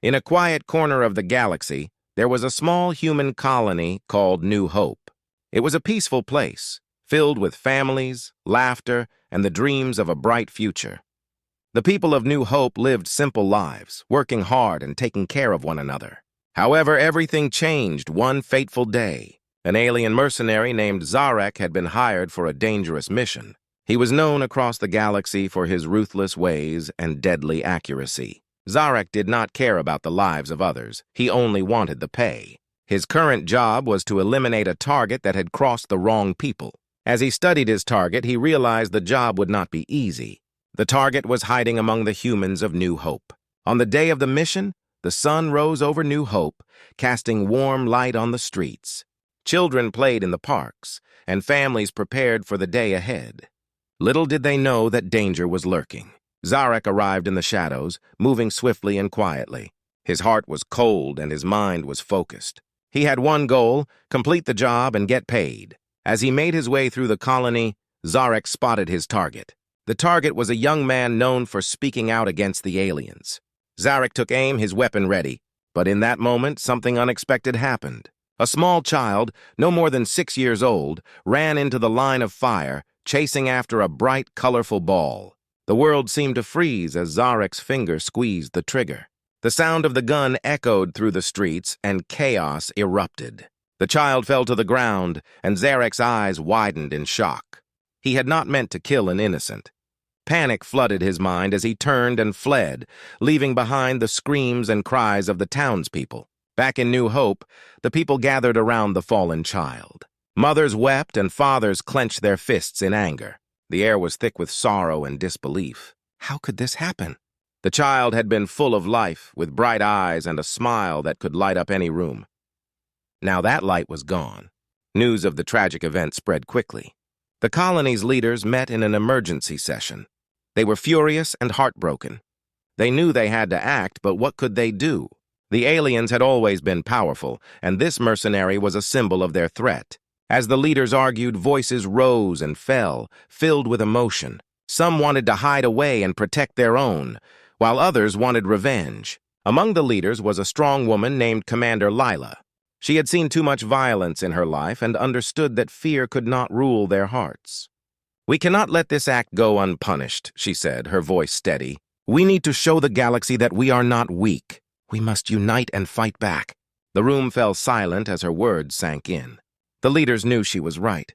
In a quiet corner of the galaxy, there was a small human colony called New Hope. It was a peaceful place, filled with families, laughter, and the dreams of a bright future. The people of New Hope lived simple lives, working hard and taking care of one another. However, everything changed one fateful day. An alien mercenary named Zarek had been hired for a dangerous mission. He was known across the galaxy for his ruthless ways and deadly accuracy. Zarek did not care about the lives of others. He only wanted the pay. His current job was to eliminate a target that had crossed the wrong people. As he studied his target, he realized the job would not be easy. The target was hiding among the humans of New Hope. On the day of the mission, the sun rose over New Hope, casting warm light on the streets. Children played in the parks, and families prepared for the day ahead. Little did they know that danger was lurking. Zarek arrived in the shadows, moving swiftly and quietly. His heart was cold and his mind was focused. He had one goal: complete the job and get paid. As he made his way through the colony, Zarek spotted his target. The target was a young man known for speaking out against the aliens. Zarek took aim, his weapon ready. But in that moment, something unexpected happened. A small child, no more than 6 years old, ran into the line of fire, chasing after a bright, colorful ball. The world seemed to freeze as Zarek's finger squeezed the trigger. The sound of the gun echoed through the streets, and chaos erupted. The child fell to the ground, and Zarek's eyes widened in shock. He had not meant to kill an innocent. Panic flooded his mind as he turned and fled, leaving behind the screams and cries of the townspeople. Back in New Hope, the people gathered around the fallen child. Mothers wept and fathers clenched their fists in anger. The air was thick with sorrow and disbelief. How could this happen? The child had been full of life, with bright eyes and a smile that could light up any room. Now that light was gone. News of the tragic event spread quickly. The colony's leaders met in an emergency session. They were furious and heartbroken. They knew they had to act, but what could they do? The aliens had always been powerful, and this mercenary was a symbol of their threat. As the leaders argued, voices rose and fell, filled with emotion. Some wanted to hide away and protect their own, while others wanted revenge. Among the leaders was a strong woman named Commander Lila. She had seen too much violence in her life and understood that fear could not rule their hearts. "We cannot let this act go unpunished," she said, her voice steady. "We need to show the galaxy that we are not weak. We must unite and fight back." The room fell silent as her words sank in. The leaders knew she was right.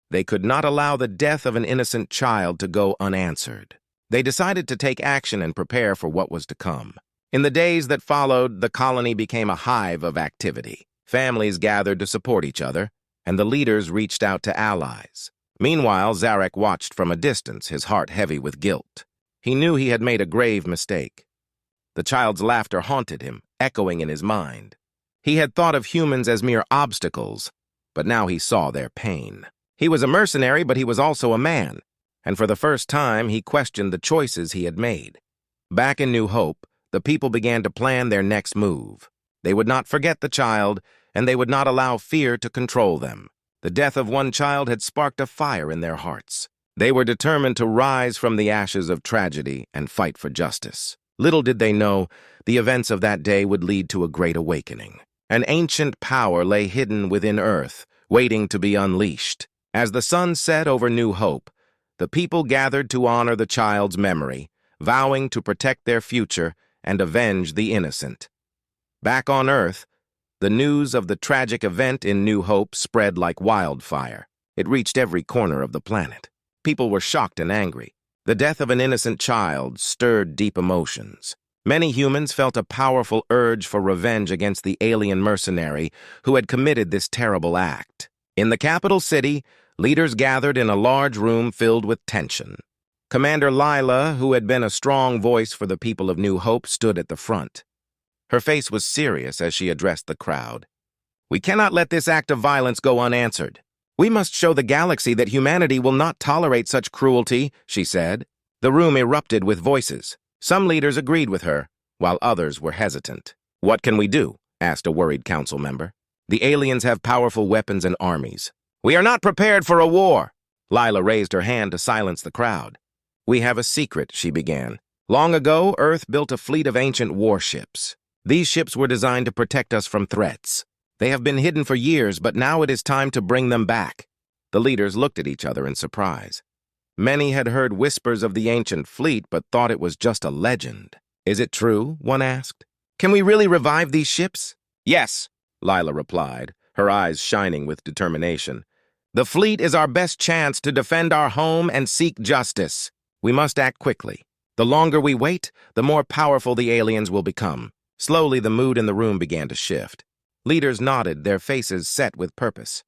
They could not allow the death of an innocent child to go unanswered. They decided to take action and prepare for what was to come. In the days that followed, the colony became a hive of activity. Families gathered to support each other, and the leaders reached out to allies. Meanwhile, Zarek watched from a distance, his heart heavy with guilt. He knew he had made a grave mistake. The child's laughter haunted him, echoing in his mind. He had thought of humans as mere obstacles, but now he saw their pain. He was a mercenary, but he was also a man, and for the first time he questioned the choices he had made. Back in New Hope, the people began to plan their next move. They would not forget the child, and they would not allow fear to control them. The death of one child had sparked a fire in their hearts. They were determined to rise from the ashes of tragedy and fight for justice. Little did they know, the events of that day would lead to a great awakening. An ancient power lay hidden within Earth, waiting to be unleashed. As the sun set over New Hope, the people gathered to honor the child's memory, vowing to protect their future and avenge the innocent. Back on Earth, the news of the tragic event in New Hope spread like wildfire. It reached every corner of the planet. People were shocked and angry. The death of an innocent child stirred deep emotions. Many humans felt a powerful urge for revenge against the alien mercenary who had committed this terrible act. In the capital city, leaders gathered in a large room filled with tension. Commander Lila, who had been a strong voice for the people of New Hope, stood at the front. Her face was serious as she addressed the crowd. "We cannot let this act of violence go unanswered. We must show the galaxy that humanity will not tolerate such cruelty," she said. The room erupted with voices. Some leaders agreed with her, while others were hesitant. "What can we do?" asked a worried council member. "The aliens have powerful weapons and armies. We are not prepared for a war." Lila raised her hand to silence the crowd. "We have a secret," she began. "Long ago, Earth built a fleet of ancient warships. These ships were designed to protect us from threats. They have been hidden for years, but now it is time to bring them back." The leaders looked at each other in surprise. Many had heard whispers of the ancient fleet, but thought it was just a legend. "Is it true?" one asked. "Can we really revive these ships?" "Yes," Lila replied, her eyes shining with determination. "The fleet is our best chance to defend our home and seek justice. We must act quickly. The longer we wait, the more powerful the aliens will become." Slowly, the mood in the room began to shift. Leaders nodded, their faces set with purpose.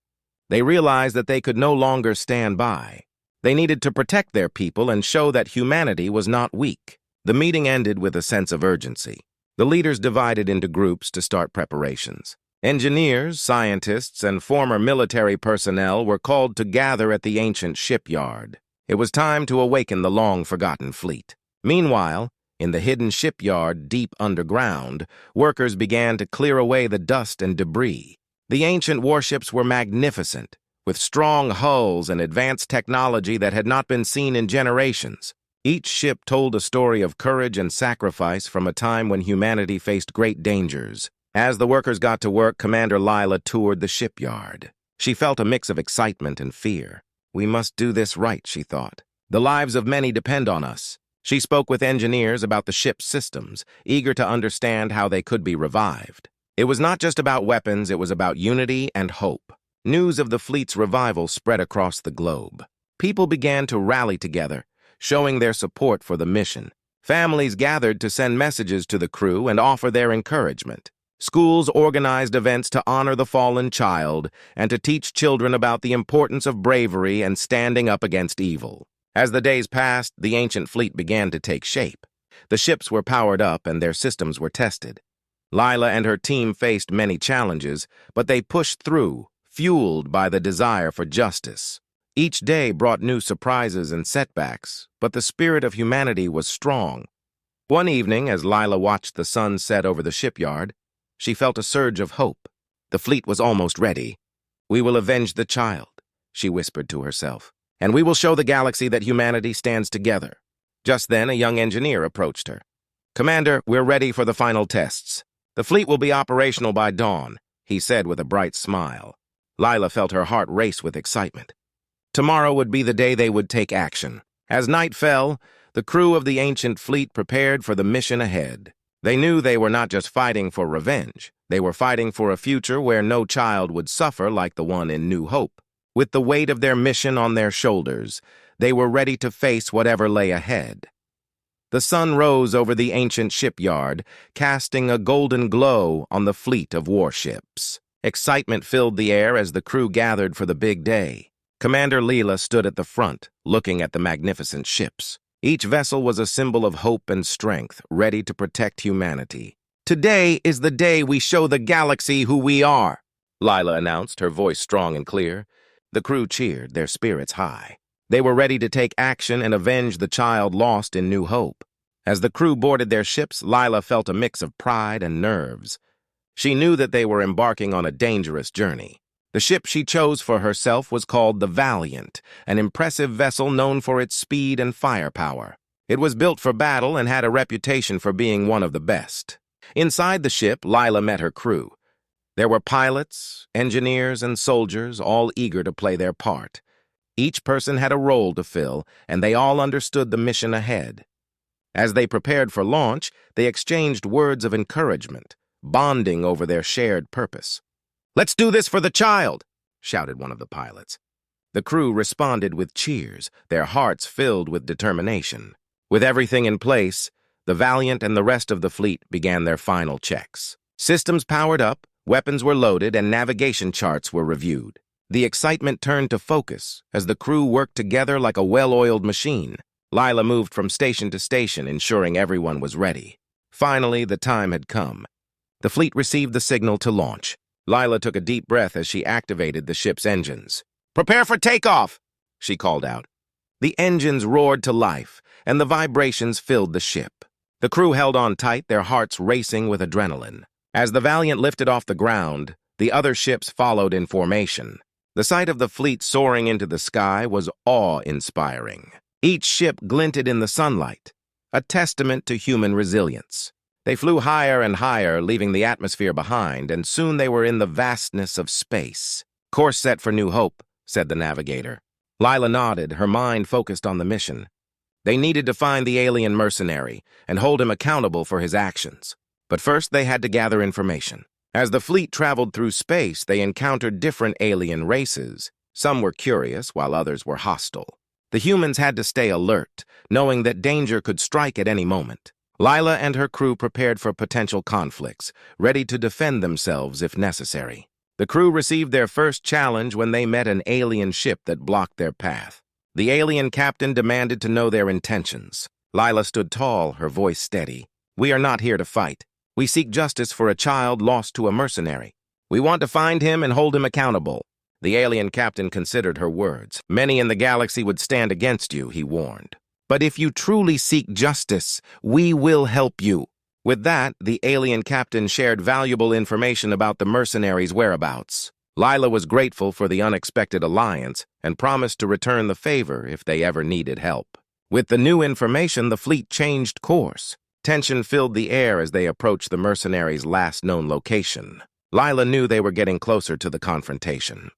They realized that they could no longer stand by. They needed to protect their people and show that humanity was not weak. The meeting ended with a sense of urgency. The leaders divided into groups to start preparations. Engineers, scientists, and former military personnel were called to gather at the ancient shipyard. It was time to awaken the long-forgotten fleet. Meanwhile, in the hidden shipyard deep underground, workers began to clear away the dust and debris. The ancient warships were magnificent, with strong hulls and advanced technology that had not been seen in generations. Each ship told a story of courage and sacrifice from a time when humanity faced great dangers. As the workers got to work, Commander Lila toured the shipyard. She felt a mix of excitement and fear. "We must do this right," she thought. "The lives of many depend on us." She spoke with engineers about the ship's systems, eager to understand how they could be revived. It was not just about weapons, it was about unity and hope. News of the fleet's revival spread across the globe. People began to rally together, showing their support for the mission. Families gathered to send messages to the crew and offer their encouragement. Schools organized events to honor the fallen child and to teach children about the importance of bravery and standing up against evil. As the days passed, the ancient fleet began to take shape. The ships were powered up and their systems were tested. Lila and her team faced many challenges, but they pushed through, fueled by the desire for justice. Each day brought new surprises and setbacks, but the spirit of humanity was strong. One evening, as Lila watched the sun set over the shipyard, she felt a surge of hope. The fleet was almost ready. "We will avenge the child," she whispered to herself, "and we will show the galaxy that humanity stands together." Just then, a young engineer approached her. "Commander, we're ready for the final tests. The fleet will be operational by dawn," he said with a bright smile. Lila felt her heart race with excitement. Tomorrow would be the day they would take action. As night fell, the crew of the ancient fleet prepared for the mission ahead. They knew they were not just fighting for revenge. They were fighting for a future where no child would suffer like the one in New Hope. With the weight of their mission on their shoulders, they were ready to face whatever lay ahead. The sun rose over the ancient shipyard, casting a golden glow on the fleet of warships. Excitement filled the air as the crew gathered for the big day. Commander Lila stood at the front, looking at the magnificent ships. Each vessel was a symbol of hope and strength, ready to protect humanity. "Today is the day we show the galaxy who we are," Lila announced, her voice strong and clear. The crew cheered, their spirits high. They were ready to take action and avenge the child lost in New Hope. As the crew boarded their ships, Lila felt a mix of pride and nerves. She knew that they were embarking on a dangerous journey. The ship she chose for herself was called the Valiant, an impressive vessel known for its speed and firepower. It was built for battle and had a reputation for being one of the best. Inside the ship, Lila met her crew. There were pilots, engineers, and soldiers, all eager to play their part. Each person had a role to fill, and they all understood the mission ahead. As they prepared for launch, they exchanged words of encouragement, bonding over their shared purpose. "Let's do this for the child!" shouted one of the pilots. The crew responded with cheers, their hearts filled with determination. With everything in place, the Valiant and the rest of the fleet began their final checks. Systems powered up, weapons were loaded, and navigation charts were reviewed. The excitement turned to focus as the crew worked together like a well-oiled machine. Lila moved from station to station, ensuring everyone was ready. Finally, the time had come. The fleet received the signal to launch. Lila took a deep breath as she activated the ship's engines. "Prepare for takeoff!" she called out. The engines roared to life, and the vibrations filled the ship. The crew held on tight, their hearts racing with adrenaline. As the Valiant lifted off the ground, the other ships followed in formation. The sight of the fleet soaring into the sky was awe-inspiring. Each ship glinted in the sunlight, a testament to human resilience. They flew higher and higher, leaving the atmosphere behind, and soon they were in the vastness of space. "Course set for New Hope," said the navigator. Lila nodded, her mind focused on the mission. They needed to find the alien mercenary and hold him accountable for his actions. But first they had to gather information. As the fleet traveled through space, they encountered different alien races. Some were curious, while others were hostile. The humans had to stay alert, knowing that danger could strike at any moment. Lila and her crew prepared for potential conflicts, ready to defend themselves if necessary. The crew received their first challenge when they met an alien ship that blocked their path. The alien captain demanded to know their intentions. Lila stood tall, her voice steady. "We are not here to fight. We seek justice for a child lost to a mercenary. We want to find him and hold him accountable." The alien captain considered her words. "Many in the galaxy would stand against you," he warned. "But if you truly seek justice, we will help you." With that, the alien captain shared valuable information about the mercenaries' whereabouts. Lila was grateful for the unexpected alliance and promised to return the favor if they ever needed help. With the new information, the fleet changed course. Tension filled the air as they approached the mercenaries' last known location. Lila knew they were getting closer to the confrontation.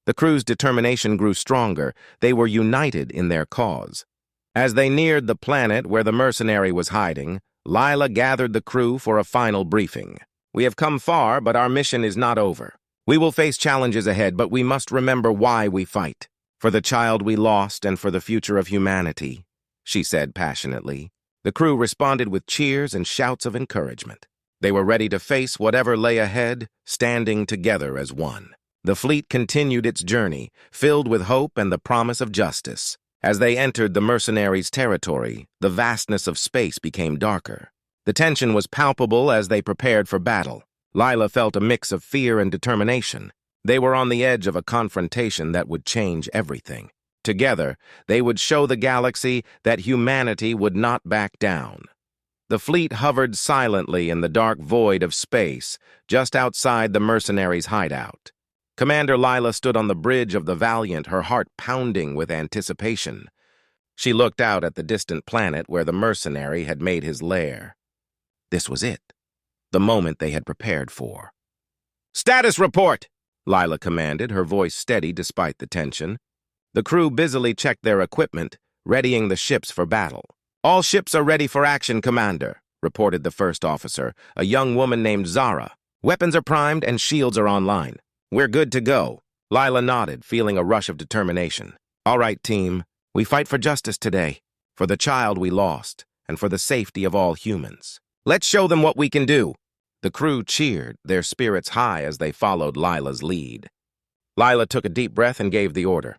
The crew's determination grew stronger. They were united in their cause. As they neared the planet where the mercenary was hiding, Lila gathered the crew for a final briefing. "We have come far, but our mission is not over. We will face challenges ahead, but we must remember why we fight. For the child we lost and for the future of humanity," she said passionately. The crew responded with cheers and shouts of encouragement. They were ready to face whatever lay ahead, standing together as one. The fleet continued its journey, filled with hope and the promise of justice. As they entered the mercenaries' territory, the vastness of space became darker. The tension was palpable as they prepared for battle. Lila felt a mix of fear and determination. They were on the edge of a confrontation that would change everything. Together, they would show the galaxy that humanity would not back down. The fleet hovered silently in the dark void of space, just outside the mercenaries' hideout. Commander Lila stood on the bridge of the Valiant, her heart pounding with anticipation. She looked out at the distant planet where the mercenary had made his lair. This was it, the moment they had prepared for. "Status report!" Lila commanded, her voice steady despite the tension. The crew busily checked their equipment, readying the ships for battle. "All ships are ready for action, Commander," reported the first officer, a young woman named Zara. "Weapons are primed and shields are online. We're good to go." Lila nodded, feeling a rush of determination. "All right, team. We fight for justice today, for the child we lost, and for the safety of all humans. Let's show them what we can do." The crew cheered, their spirits high as they followed Lila's lead. Lila took a deep breath and gave the order.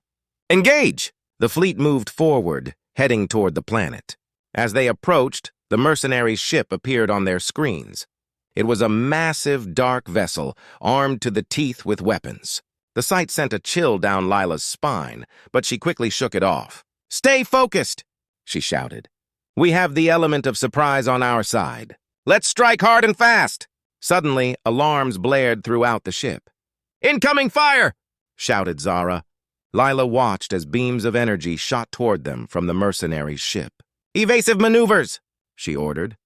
"Engage!" The fleet moved forward, heading toward the planet. As they approached, the mercenaries' ship appeared on their screens. It was a massive, dark vessel, armed to the teeth with weapons. The sight sent a chill down Lila's spine, but she quickly shook it off. "Stay focused!" she shouted. "We have the element of surprise on our side. Let's strike hard and fast!" Suddenly, alarms blared throughout the ship. "Incoming fire!" shouted Zara. Lila watched as beams of energy shot toward them from the mercenaries' ship. "Evasive maneuvers!" she ordered.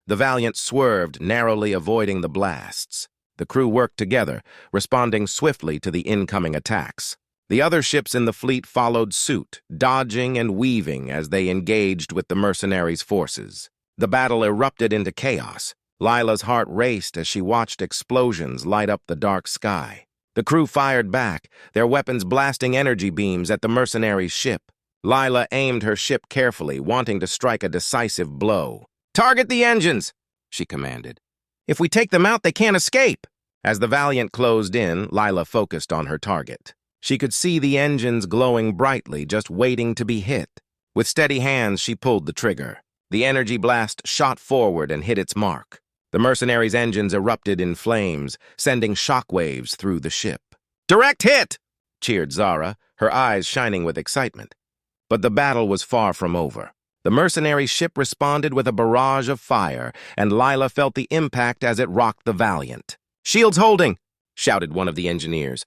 The Valiant swerved, narrowly avoiding the blasts. The crew worked together, responding swiftly to the incoming attacks. The other ships in the fleet followed suit, dodging and weaving as they engaged with the mercenaries' forces. The battle erupted into chaos. Lila's heart raced as she watched explosions light up the dark sky. The crew fired back, their weapons blasting energy beams at the mercenaries' ship. Lila aimed her ship carefully, wanting to strike a decisive blow. "Target the engines!" she commanded. "If we take them out, they can't escape." As the Valiant closed in, Lila focused on her target. She could see the engines glowing brightly, just waiting to be hit. With steady hands, she pulled the trigger. The energy blast shot forward and hit its mark. The mercenaries' engines erupted in flames, sending shockwaves through the ship. "Direct hit!" cheered Zara, her eyes shining with excitement. But the battle was far from over. The mercenary ship responded with a barrage of fire, and Lila felt the impact as it rocked the Valiant. "Shields holding!" shouted one of the engineers.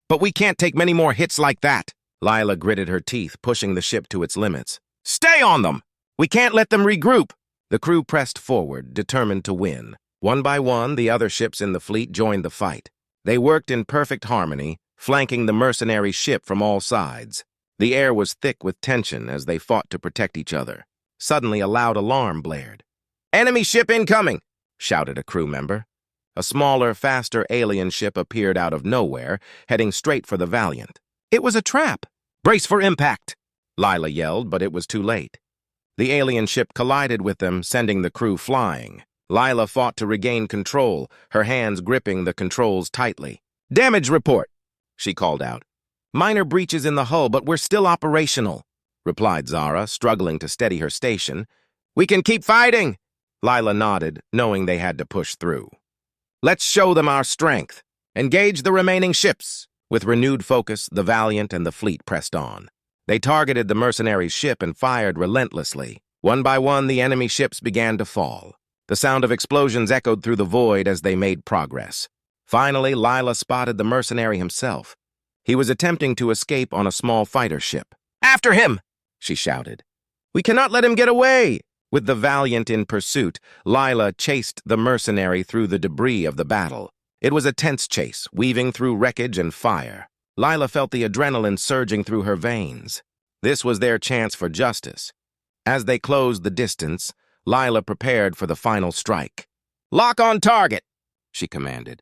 "But we can't take many more hits like that." Lila gritted her teeth, pushing the ship to its limits. "Stay on them! We can't let them regroup!" The crew pressed forward, determined to win. One by one, the other ships in the fleet joined the fight. They worked in perfect harmony, flanking the mercenary ship from all sides. The air was thick with tension as they fought to protect each other. Suddenly, a loud alarm blared. "Enemy ship incoming!" shouted a crew member. A smaller, faster alien ship appeared out of nowhere, heading straight for the Valiant. It was a trap! "Brace for impact!" Lila yelled, but it was too late. The alien ship collided with them, sending the crew flying. Lila fought to regain control, her hands gripping the controls tightly. "Damage report!" she called out. "Minor breaches in the hull, but we're still operational," replied Zara, struggling to steady her station. "We can keep fighting!" Lila nodded, knowing they had to push through. "Let's show them our strength. Engage the remaining ships." With renewed focus, the Valiant and the fleet pressed on. They targeted the mercenary ship and fired relentlessly. One by one, the enemy ships began to fall. The sound of explosions echoed through the void as they made progress. Finally, Lila spotted the mercenary himself. He was attempting to escape on a small fighter ship. "After him!" she shouted. "We cannot let him get away!" With the Valiant in pursuit, Lila chased the mercenary through the debris of the battle. It was a tense chase, weaving through wreckage and fire. Lila felt the adrenaline surging through her veins. This was their chance for justice. As they closed the distance, Lila prepared for the final strike. "Lock on target!" she commanded.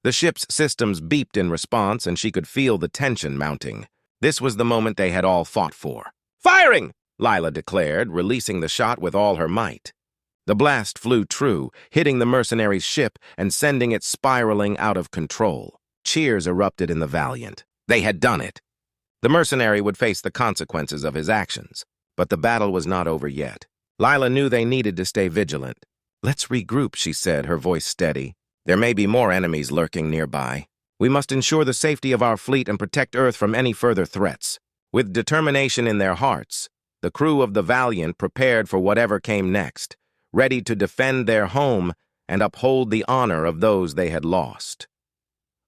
The ship's systems beeped in response, and she could feel the tension mounting. This was the moment they had all fought for. "Firing!" Lila declared, releasing the shot with all her might. The blast flew true, hitting the mercenary's ship and sending it spiraling out of control. Cheers erupted in the Valiant. They had done it. The mercenary would face the consequences of his actions, but the battle was not over yet. Lila knew they needed to stay vigilant. "Let's regroup," she said, her voice steady. "There may be more enemies lurking nearby. We must ensure the safety of our fleet and protect Earth from any further threats." With determination in their hearts, the crew of the Valiant prepared for whatever came next, ready to defend their home and uphold the honor of those they had lost.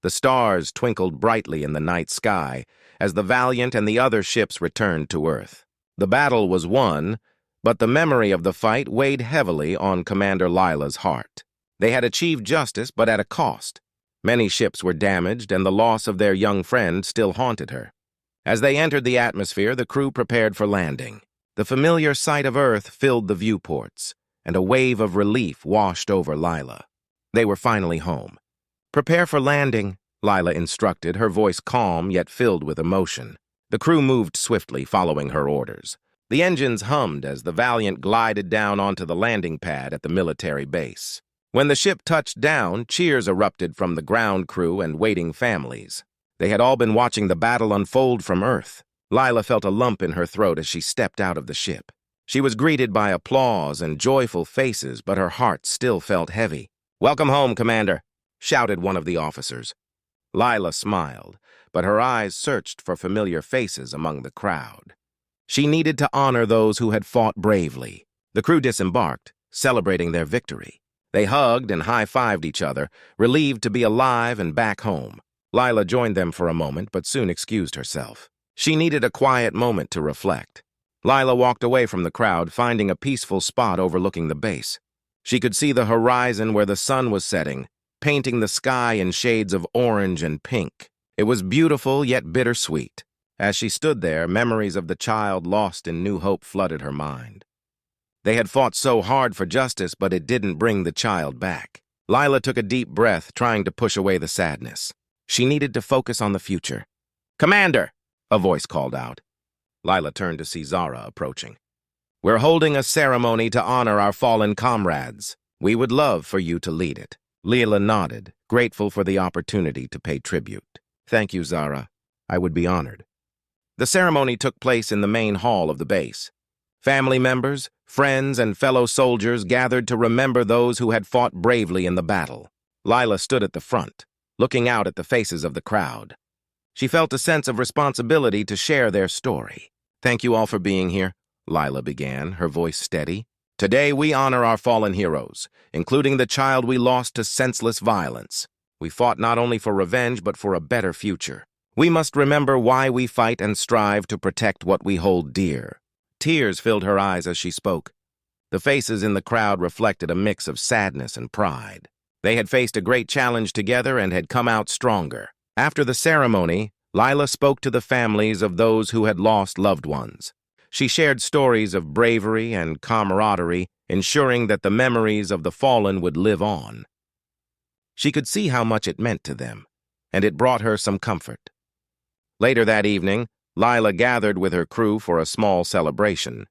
The stars twinkled brightly in the night sky as the Valiant and the other ships returned to Earth. The battle was won, but the memory of the fight weighed heavily on Commander Lila's heart. They had achieved justice, but at a cost. Many ships were damaged, and the loss of their young friend still haunted her. As they entered the atmosphere, the crew prepared for landing. The familiar sight of Earth filled the viewports, and a wave of relief washed over Lila. They were finally home. "Prepare for landing," Lila instructed, her voice calm yet filled with emotion. The crew moved swiftly, following her orders. The engines hummed as the Valiant glided down onto the landing pad at the military base. When the ship touched down, cheers erupted from the ground crew and waiting families. They had all been watching the battle unfold from Earth. Lila felt a lump in her throat as she stepped out of the ship. She was greeted by applause and joyful faces, but her heart still felt heavy. "Welcome home, Commander," shouted one of the officers. Lila smiled, but her eyes searched for familiar faces among the crowd. She needed to honor those who had fought bravely. The crew disembarked, celebrating their victory. They hugged and high-fived each other, relieved to be alive and back home. Lila joined them for a moment, but soon excused herself. She needed a quiet moment to reflect. Lila walked away from the crowd, finding a peaceful spot overlooking the base. She could see the horizon where the sun was setting, painting the sky in shades of orange and pink. It was beautiful yet bittersweet. As she stood there, memories of the child lost in New Hope flooded her mind. They had fought so hard for justice, but it didn't bring the child back. Lila took a deep breath, trying to push away the sadness. She needed to focus on the future. "Commander!" a voice called out. Lila turned to see Zara approaching. "We're holding a ceremony to honor our fallen comrades. We would love for you to lead it." Lila nodded, grateful for the opportunity to pay tribute. "Thank you, Zara. I would be honored." The ceremony took place in the main hall of the base. Family members, friends, and fellow soldiers gathered to remember those who had fought bravely in the battle. Lila stood at the front, looking out at the faces of the crowd. She felt a sense of responsibility to share their story. "Thank you all for being here," Lila began, her voice steady. "Today we honor our fallen heroes, including the child we lost to senseless violence. We fought not only for revenge, but for a better future. We must remember why we fight and strive to protect what we hold dear." Tears filled her eyes as she spoke. The faces in the crowd reflected a mix of sadness and pride. They had faced a great challenge together and had come out stronger. After the ceremony, Lila spoke to the families of those who had lost loved ones. She shared stories of bravery and camaraderie, ensuring that the memories of the fallen would live on. She could see how much it meant to them, and it brought her some comfort. Later that evening, Lila gathered with her crew for a small celebration.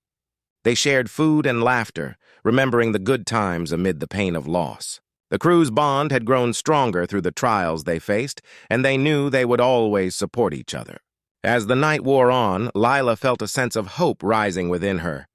They shared food and laughter, remembering the good times amid the pain of loss. The crew's bond had grown stronger through the trials they faced, and they knew they would always support each other. As the night wore on, Lila felt a sense of hope rising within her.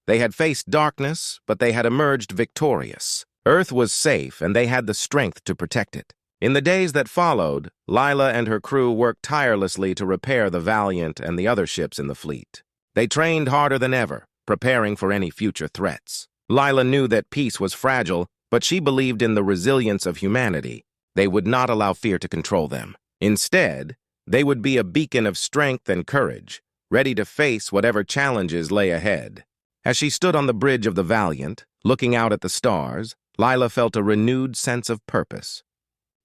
They had faced darkness, but they had emerged victorious. Earth was safe, and they had the strength to protect it. In the days that followed, Lila and her crew worked tirelessly to repair the Valiant and the other ships in the fleet. They trained harder than ever, preparing for any future threats. Lila knew that peace was fragile, but she believed in the resilience of humanity. They would not allow fear to control them. Instead, they would be a beacon of strength and courage, ready to face whatever challenges lay ahead. As she stood on the bridge of the Valiant, looking out at the stars, Lila felt a renewed sense of purpose.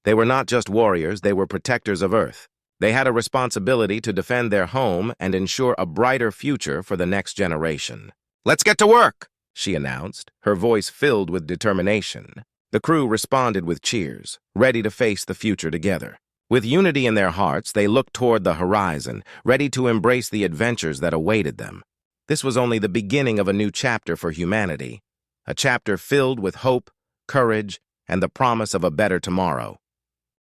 They were not just warriors, they were protectors of Earth. They had a responsibility to defend their home and ensure a brighter future for the next generation. "Let's get to work," she announced, her voice filled with determination. The crew responded with cheers, ready to face the future together. With unity in their hearts, they looked toward the horizon, ready to embrace the adventures that awaited them. This was only the beginning of a new chapter for humanity, a chapter filled with hope, courage, and the promise of a better tomorrow.